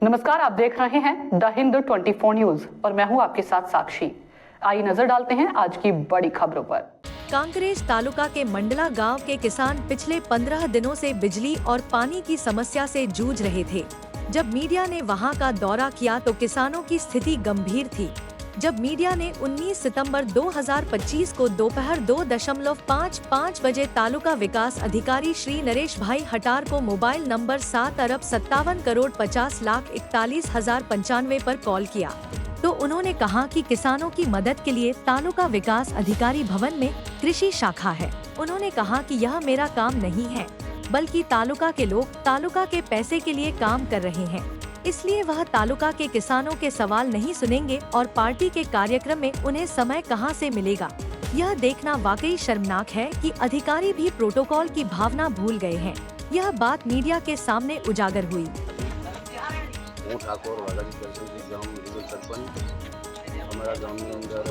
नमस्कार, आप देख रहे हैं द हिंद 24 न्यूज और मैं हूं आपके साथ साक्षी। आइए नजर डालते हैं आज की बड़ी खबरों पर। कांकरेज तालुका के मंडला गांव के किसान पिछले 15 दिनों से बिजली और पानी की समस्या से जूझ रहे थे। जब मीडिया ने वहां का दौरा किया तो किसानों की स्थिति गंभीर थी। जब मीडिया ने 19 सितंबर 2025 को दोपहर 2.55 बजे तालुका विकास अधिकारी श्री नरेश भाई हटार को मोबाइल नंबर 7,57,50,41,95 पर कॉल किया तो उन्होंने कहा कि किसानों की मदद के लिए तालुका विकास अधिकारी भवन में कृषि शाखा है। उन्होंने कहा कि यह मेरा काम नहीं है, बल्कि तालुका के लोग तालुका के पैसे के लिए काम कर रहे हैं, इसलिए वह तालुका के किसानों के सवाल नहीं सुनेंगे और पार्टी के कार्यक्रम में उन्हें समय कहां से मिलेगा। यह देखना वाकई शर्मनाक है कि अधिकारी भी प्रोटोकॉल की भावना भूल गए हैं। यह बात मीडिया के सामने उजागर हुई। અમારા ગામની અંદર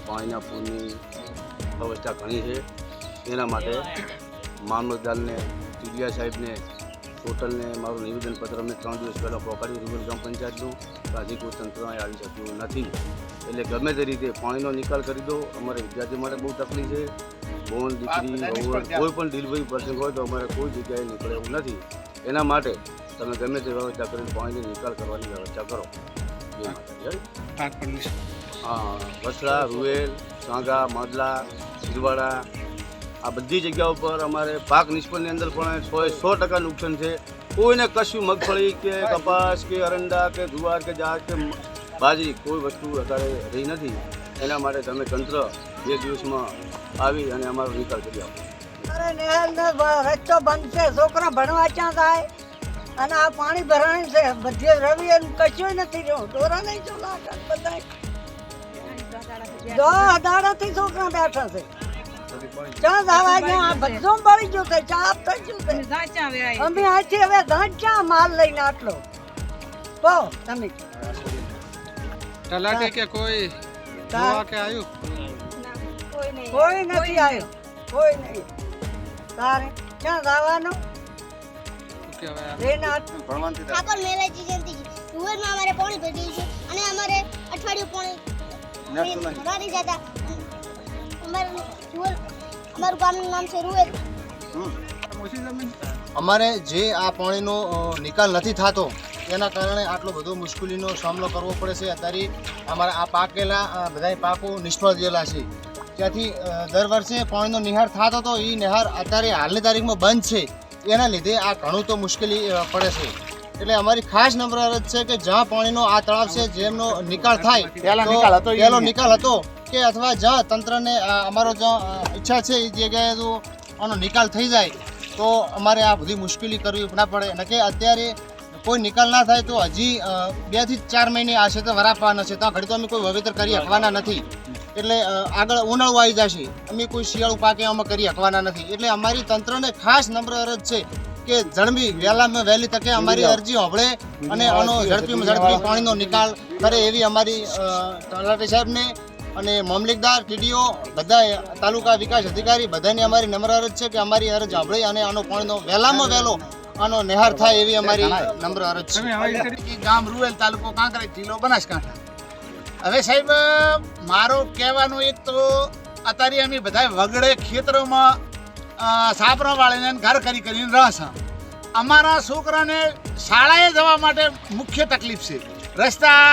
પાણીના પૂરની વ્યવસ્થા ઘણી છે, એના માટે મામલતદારને, ટીડિયા સાહેબને, ટોટલને મારું નિવેદનપત્ર અમને 3 દિવસ પહેલાં પહોંચાડ્યું રૂરલ ગ્રામ પંચાયતનું, તો હજી કોઈ તંત્ર આવી શક્યું નથી। એટલે ગમે તે રીતે પાણીનો નિકાલ કરી દો। અમારે વિદ્યાર્થીઓ માટે બહુ તકલીફ છે। બોન દીકરી કોઈ પણ ડિલિવરી પ્રસંગ હોય તો અમારે કોઈ જગ્યાએ નીકળે એવું નથી। એના માટે તમે ગમે તે વ્યવસ્થા કરીને પાણીનો નિકાલ કરવાની વ્યવસ્થા કરો। हाँ, वसड़ा, रुएल, सांगा, मादला, सिरवाड़ा आ बधी जगहों पर अमारे पाक निष्फल अंदर 100% नुकसान है। कोई ने कशु मगफड़ी के कपास के अरंडा के जुवार के जात के बाजरी कोई वस्तु अत्यारे रही नहीं। एना माटे तमे तंत्र 2 दिवस में आवी अने अमारो निकाल करी आपो। अरे नहर ने रस्तो बंद छे, छोकरा भणवा क्या जाए અને આ પાણી ભરાણી છે, બધે રવિ કશું નથી રહ્યો, ઢોરા નહીં ચોલા બધા દાડાથી છોકરા બેઠા છે। ચા જવા ગયા બધું બળી ગયું છે, ચાપ થઈ ગયું છે। અમે આથી હવે ઘાંચા માલ લઈને આટલો કહો તમે તલાટી કે કોઈ જોવા કે આવ્યું? કોઈ નથી આવ્યો, કોઈ નહીં। તારે ક્યાં જવાનું? ઠાકોર મેલાજી જયંતિ રૂવેલમાં અમારે પાણી ભરી છે અને અમારે અઠવાડિયું પાણી ભરાઈ જતા અમારું ગામનું નામ છે રૂવેલ। અમારે જે આ પાણીનો નિકાલ નથી થતો એના કારણે આટલો બધો મુશ્કેલીનો સામનો કરવો પડે છે। અત્યારે અમારા આ પાકેલા બધા પાકો નિષ્ફળ ગયેલા છે। ત્યાંથી દર વર્ષે પાણીનો નિહાર થતો હતો, એ નિહાર અત્યારે હાલની તારીખમાં બંધ છે। એના લીધે આ ઘણું તો મુશ્કેલી પડે છે। એટલે અમારી ખાસ નમ્ર અરજ છે કે જ્યાં પાણીનો આ તળાવ છે જેમનો નિકાલ થાય પહેલો નિકાલ હતો કે અથવા જ્યાં તંત્રને અમારો જ્યાં ઈચ્છા છે એ જગ્યાએ જો આનો નિકાલ થઈ જાય તો અમારે આ બધી મુશ્કેલી કરવી ના પડે। અને કે અત્યારે કોઈ નિકાલ ના થાય તો હજી 2 થી 4 મહિને આ ક્ષેત્ર વરાપવાના છે, ત્યાં ઘડી તો અમે કોઈ વાવેતર કરી શકવાના નથી। એટલે આગળ ઉનાળો આવી જશે, અમે કોઈ શિયાળુ પાકે આમાં કરી શકવાના નથી। એટલે અમારી તંત્રને ખાસ નમ્ર અરજ છે કે ઝડપી વહેલામાં વહેલી તકે અમારી અરજી સાંભળે અને આનો ઝડપીમાં ઝડપી પાણીનો નિકાલ કરે એવી અમારી તલાટી સાહેબને અને મામલતદાર, ટીડીઓ, બધા તાલુકા વિકાસ અધિકારી બધાની અમારી નમ્ર અરજ છે કે અમારી અરજ સાંભળે અને આનો પાણીનો વહેલામાં વહેલો આનો નિહાર થાય એવી અમારી નમ્ર અરજ છે। ગામ રૂવેલ, તાલુકો કાંકરેજ, જિલ્લો બનાસકાંઠા। હવે સાહેબ મારો કહેવાનું એક તો અત્યારે અમે બધા વગડે ખેતરોમાં સાપરા વાળીને ઘર કરીને રહેશે। અમારા છોકરાને શાળાએ જવા માટે મુખ્ય તકલીફ છે। રસ્તા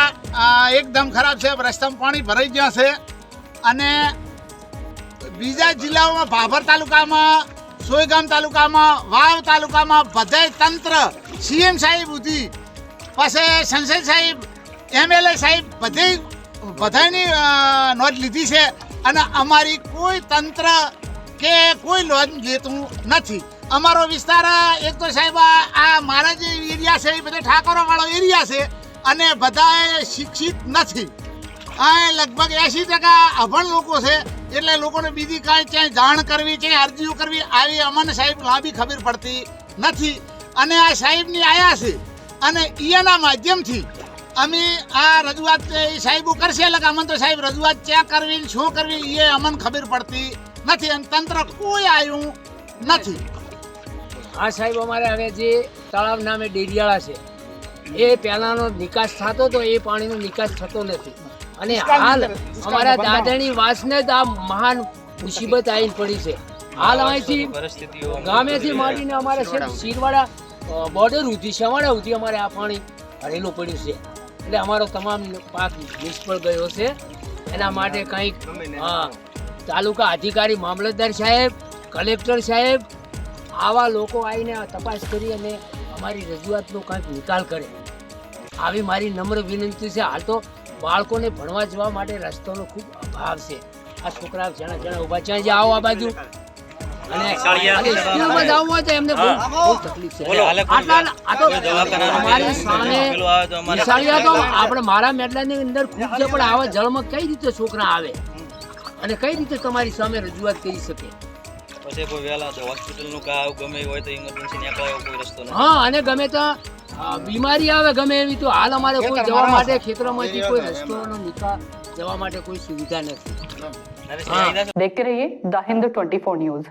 એકદમ ખરાબ છે, રસ્તામાં પાણી ભરાઈ ગયા છે અને બીજા જિલ્લાઓમાં ભાભર તાલુકામાં, સોયગામ તાલુકામાં, વાવ તાલુકામાં બધાય તંત્ર સીએમ સાહેબ સુધી પાસે સંસદ સાહેબ, એમએલએ સાહેબ બધાની નોંધ લીધી છે અને અમારી કોઈ તંત્ર કે કોઈ નોંધ લેતું નથી। અમારો વિસ્તાર એક તો સાહેબ આ મારા જે એરિયા છે એ બધા ઠાકોરવાળો એરિયા છે અને બધા શિક્ષિત નથી। આ લગભગ 80% અભણ લોકો છે। એટલે લોકોને બીજી કાંઈ ક્યાંય જાણ કરવી, ક્યાંય અરજીઓ કરવી આવી અમને સાહેબ લાંબી ખબર પડતી નથી। અને આ સાહેબની આયા છે અને એના માધ્યમથી અમે આ રજૂઆત સાહેબો કરશે એટલે અમને તો સાહેબ રજૂઆત ક્યાં કરવી, શું કરવી એ અમને ખબર પડતી નથી અને તંત્ર કોઈ આવ્યું નથી। આ સાહેબ અમારે હવે જે તળાવ નામે ડેડિયાળા છે, એ પહેલાનો નિકાસ થતો તો એ પાણીનો નિકાસ થતો નથી. અને હાલ અમારા દાદાની વાસને જ આ મહાન મુસીબત આવીને પડી છે. હાલ અહીંથી ગામેથી માંડીને અમારે શીરવાડા બોર્ડર સુધી શવાડા સુધી અમારે આ પાણી ભરેલું પડ્યું છે. એટલે અમારો તમામ પાક નિષ્ફળ ગયો છે. એના માટે કંઈક તાલુકા અધિકારી, મામલતદાર સાહેબ, કલેક્ટર સાહેબ આવા લોકો આવીને તપાસ કરી અને અમારી રજૂઆતનો કંઈક નિકાલ કરે, આવી મારી નમ્ર વિનંતી છે. હાલ તો બાળકોને ભણવા જવા માટે રસ્તાનો ખૂબ અભાવ છે. આ છોકરા જણા જણા ઊભા છે, જે આવો આ બાજુ અને સ્કૂલમાં જવું હોય તો એમને બહુ તકલીફ છે. અમારી સામે નિશાળિયા તો આપણે મારા મેટલાની અંદર ખૂબ છે, પણ આવા જળમાં કઈ રીતે છોકરા આવે અને કઈ રીતે તમારી સામે રજૂઆત કરી શકે? હા, અને ગમે તો બીમારી આવે ગમે એવી, તો હાલ અમારે કોઈ જવા માટે ખેતરોમાંથી કોઈ રસ્તોનો નિકાલ જવા માટે કોઈ સુવિધા નથી. देखते रहिए द हिंद 24 न्यूज।